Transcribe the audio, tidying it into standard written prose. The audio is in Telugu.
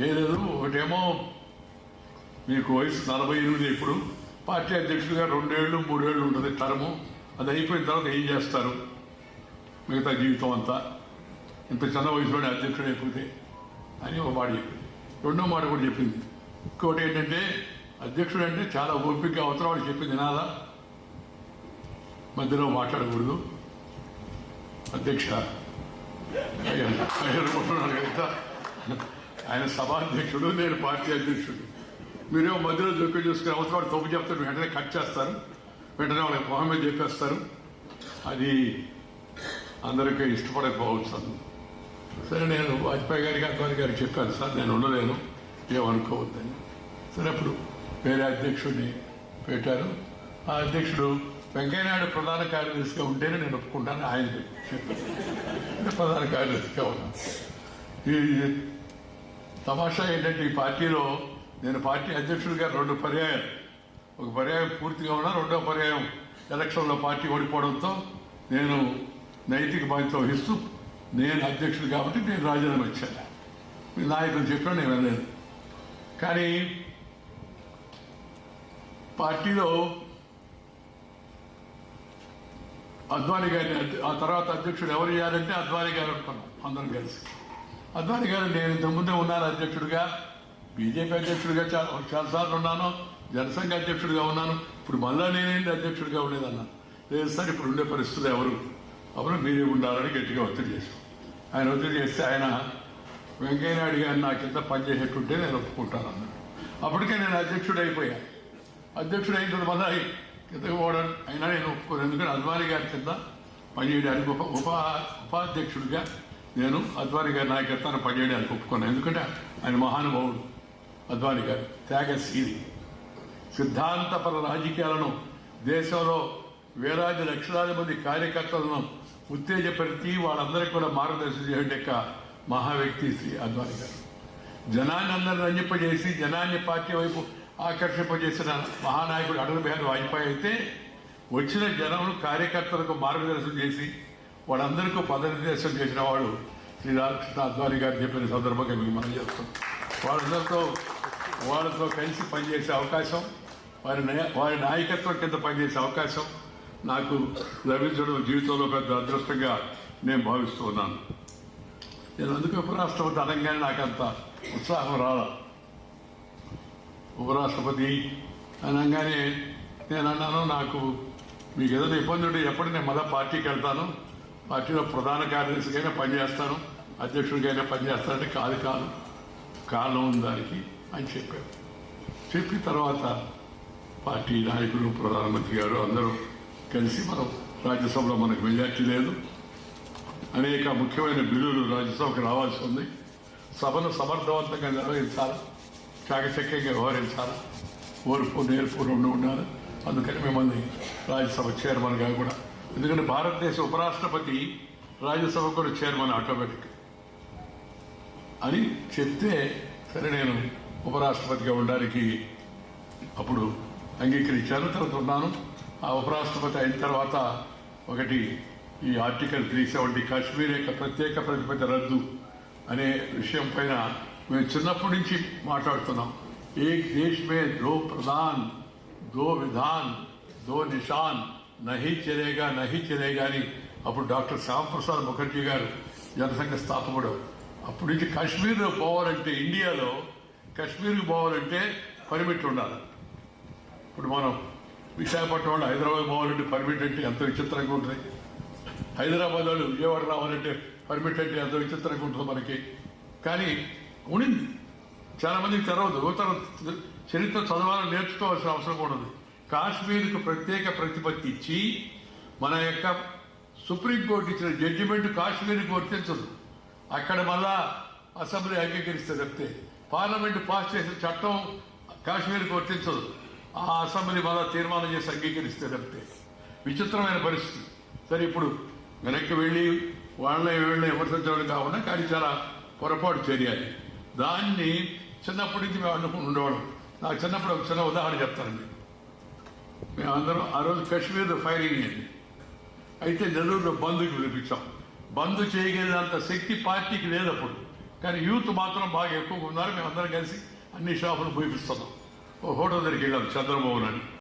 లేదు. ఒకటేమో మీకు వయసు 48 ఇప్పుడు పార్టీ అధ్యక్షుడిగా 2 ఏళ్ళు 3 ఏళ్ళు ఉంటుంది టర్ము. అది అయిపోయిన తర్వాత ఏం చేస్తారు మిగతా జీవితం అంతా, ఇంత చిన్న వయసులోనే అధ్యక్షుడు అయిపోతే అని ఒక మాట చెప్పింది. రెండో మాట కూడా చెప్పింది. ఇంకోటి ఏంటంటే అధ్యక్షుడు అంటే చాలా ఓపికగా అవసరం వాడు చెప్పింది నాదా, మధ్యలో మాట్లాడకూడదు. అధ్యక్ష కదా, ఆయన సభాధ్యక్షుడు, నేను పార్టీ అధ్యక్షుడు. మీరేమో మధ్యలో జోక్యం చేసుకుని అవసరం వాడు తప్పు చెప్తారు, వెంటనే కట్ చేస్తారు, వెంటనే వాళ్ళకి మొహం మీద చెప్పేస్తారు. అది అందరికీ ఇష్టపడకపోవచ్చు. సరే, నేను వాజ్పేయి గారికి అద్వానీ గారికి చెప్పాను, సార్ నేను ఉండలేను, ఏమనుకోవద్దని. సరే, అప్పుడు వేరే అధ్యక్షుడిని పెట్టారు. ఆ అధ్యక్షుడు వెంకయ్యనాయుడు ప్రధాన కార్యదర్శిగా ఉంటేనే నేను ఒప్పుకుంటాను ఆయన చెప్పాను. ప్రధాన కార్యదర్శిగా ఉన్నాను. ఈ తమాషా ఏంటంటే ఈ పార్టీలో నేను పార్టీ అధ్యక్షుడిగా 2 పర్యాయాలు, ఒక పర్యాయం పూర్తిగా ఉన్నా, 2వ పర్యాయం ఎలక్షన్లో పార్టీ ఓడిపోవడంతో నేను నైతిక బాధ్యత వహిస్తూ నేను అధ్యక్షుడు కాబట్టి నేను రాజీనామా ఇచ్చాను. మీ నాయకులు చెప్పాను, నేను వెళ్ళలేదు. కానీ పార్టీలో అద్వానీ గారిని ఆ తర్వాత అధ్యక్షుడు ఎవరు చేయాలంటే అద్వానీ గారు అనుకున్నాం అందరం కలిసి. అద్వానీ గారు నేను ఇంతకుముందే ఉన్నాను అధ్యక్షుడిగా, బీజేపీ అధ్యక్షుడిగా చాలాసార్లు ఉన్నాను, జనసంఘ అధ్యక్షుడిగా ఉన్నాను, ఇప్పుడు మళ్ళా నేనేంటి అధ్యక్షుడిగా ఉండేదన్నాను. లేదు సార్, ఇప్పుడు ఉండే పరిస్థితులు ఎవరు మీరే ఉండాలని గట్టిగా ఒత్తిడి చేశాం. ఆయన ఒత్తిడి చేస్తే ఆయన వెంకయ్యనాయుడు గారిని నా కింద పనిచేసేట్టుంటే నేను ఒప్పుకుంటాను అన్నాడు. అప్పటికే నేను అధ్యక్షుడు అయిపోయాను. అధ్యక్షుడు అయిన తర్వాత మళ్ళీ కిందకు పోవడం అయినా నేను ఒప్పుకోను. ఎందుకంటే అద్వానీ గారి కింద పనిచేయడానికి ఉపాధ్యక్షుడిగా నేను అద్వానీ గారి నాయకత్వాన్ని పనిచేయడానికి ఒప్పుకున్నాను. ఎందుకంటే ఆయన మహానుభావుడు అద్వానీ గారు, త్యాగశీలి. సిద్ధాంతపర రాజకీయాలను దేశంలో వేలాది లక్షలాది మంది కార్యకర్తలను ఉత్తేజపరిచి వాళ్ళందరికీ కూడా మార్గదర్శనం చేయడం యొక్క మహా వ్యక్తి శ్రీ అద్వానీ గారు. జనాన్ని అందరిని రంజింపజేసి జనాన్ని పార్టీ వైపు ఆకర్షింపజేసిన మహానాయకుడు అటల్ బిహారీ వాజ్పేయి అయితే, వచ్చిన జనములు కార్యకర్తలకు మార్గదర్శనం చేసి వాళ్ళందరికీ పదనిర్దేశం చేసిన వాడు శ్రీ రామకృష్ణ అద్వానీ గారు చెప్పిన సందర్భంగా మీకు మనం చేస్తాం. వాళ్ళతో కలిసి పనిచేసే అవకాశం, వారి నాయకత్వం కింద పనిచేసే అవకాశం నాకు లభించడం జీవితంలో పెద్ద అదృష్టంగా నేను భావిస్తూ ఉన్నాను. నేను అందుకే ఉపరాష్ట్రపతి అనగానే నాకు అంత ఉత్సాహం రాలా. ఉపరాష్ట్రపతి అనగానే నేను అన్నాను, నాకు మీకు ఏదైనా ఇబ్బంది ఉంటే ఎప్పటి నేను మళ్ళీ పార్టీకి వెళ్తాను, పార్టీలో ప్రధాన కార్యదర్శికైనా పనిచేస్తాను, అధ్యక్షుడికైనా పనిచేస్తానంటే కారణం ఉంది దానికి అని చెప్పారు. చెప్పిన తర్వాత పార్టీ నాయకులు, ప్రధానమంత్రి గారు అందరూ కలిసి మనం రాజ్యసభలో మనకు మెజార్టీ లేదు, అనేక ముఖ్యమైన బిల్లులు రాజ్యసభకు రావాల్సి ఉంది, సభను సమర్థవంతంగా నిర్వహించాలి, చాకచక్యంగా వ్యవహరించాలి, ఓర్పు నేర్పు 2 ఉండాలి. అందుకని మిమ్మల్ని రాజ్యసభ చైర్మన్గా కూడా, ఎందుకంటే భారతదేశ ఉపరాష్ట్రపతి రాజ్యసభ కూడా చైర్మన్ ఆటోమేటిక్ అని చెప్తే, సరే నేను ఉపరాష్ట్రపతిగా ఉండడానికి అప్పుడు అంగీకరించాను. తర్వాత ఉన్నాను. ఆ ఉపరాష్ట్రపతి అయిన తర్వాత ఒకటి ఈ ఆర్టికల్ 370 కాశ్మీర్ యొక్క ప్రత్యేక ప్రతిపత్తి రద్దు అనే విషయం పైన మేము చిన్నప్పటి నుంచి మాట్లాడుతున్నాం. ఏక్ దేశ్ మే దో ప్రధాన్ దో విధాన్ దో నిషాన్ నహీ చలేగా అని అప్పుడు డాక్టర్ శ్యామప్రసాద్ ముఖర్జీ గారు జనసంఘ స్థాపకుడు. అప్పటి నుంచి కాశ్మీర్ పోవాలంటే, ఇండియాలో కాశ్మీర్కి పోవాలంటే పర్మిట్ ఉండాలి. ఇప్పుడు మనం విశాఖపట్నం వాళ్ళు హైదరాబాద్ పోవాలంటే పర్మిట్ అంటే ఎంత విచిత్రంగా ఉంటుంది, హైదరాబాద్ వాళ్ళు విజయవాడ రావాలంటే పర్మిట్ అంటే ఎంత విచిత్రంగా ఉంటుంది మనకి. కానీ ఉండింది, చాలా మందికి తెరవదు, చరిత్ర చదవాలని నేర్చుకోవాల్సిన అవసరం కూడా ఉంది. కాశ్మీర్కు ప్రత్యేక ప్రతిపత్తి ఇచ్చి మన యొక్క సుప్రీంకోర్టు ఇచ్చిన జడ్జిమెంట్ కాశ్మీర్కి వర్తించదు. అక్కడ మళ్ళా అసెంబ్లీ అంగీకరిస్తే తప్పితే, పార్లమెంట్ పాస్ చేసిన చట్టం కాశ్మీర్కి వర్తించదు. ఆ అసెంబ్లీ మళ్ళా తీర్మానం చేసి అంగీకరిస్తే తప్పితే. విచిత్రమైన పరిస్థితి. సరే, ఇప్పుడు వెనక్కి వెళ్ళి వాళ్ళని విమర్శించడం కాకుండా, కానీ చాలా పొరపాటు చేయాలి. దాన్ని చిన్నప్పటి నుంచి మేము అనుకుని ఉండేవాళ్ళం. నాకు చిన్నప్పుడు ఒక చిన్న ఉదాహరణ చెప్తానండి. మేమందరం ఆ రోజు కాశ్మీర్లో ఫైరింగ్ అయింది. అయితే నెల్లూరులో బంద్కి పిలిపించాం. బంద్ చేయగలిగినంత శక్తి పార్టీకి లేదు. అప్పుడు కానీ యూత్ మాత్రం బాగా ఎక్కువగా ఉన్నారు. మేమందరం కలిసి అన్ని షాపులు పూయిస్తున్నాం. ఓ ఫోటో దగ్గరికి వెళ్ళాం చంద్రబాబు నాయుడు.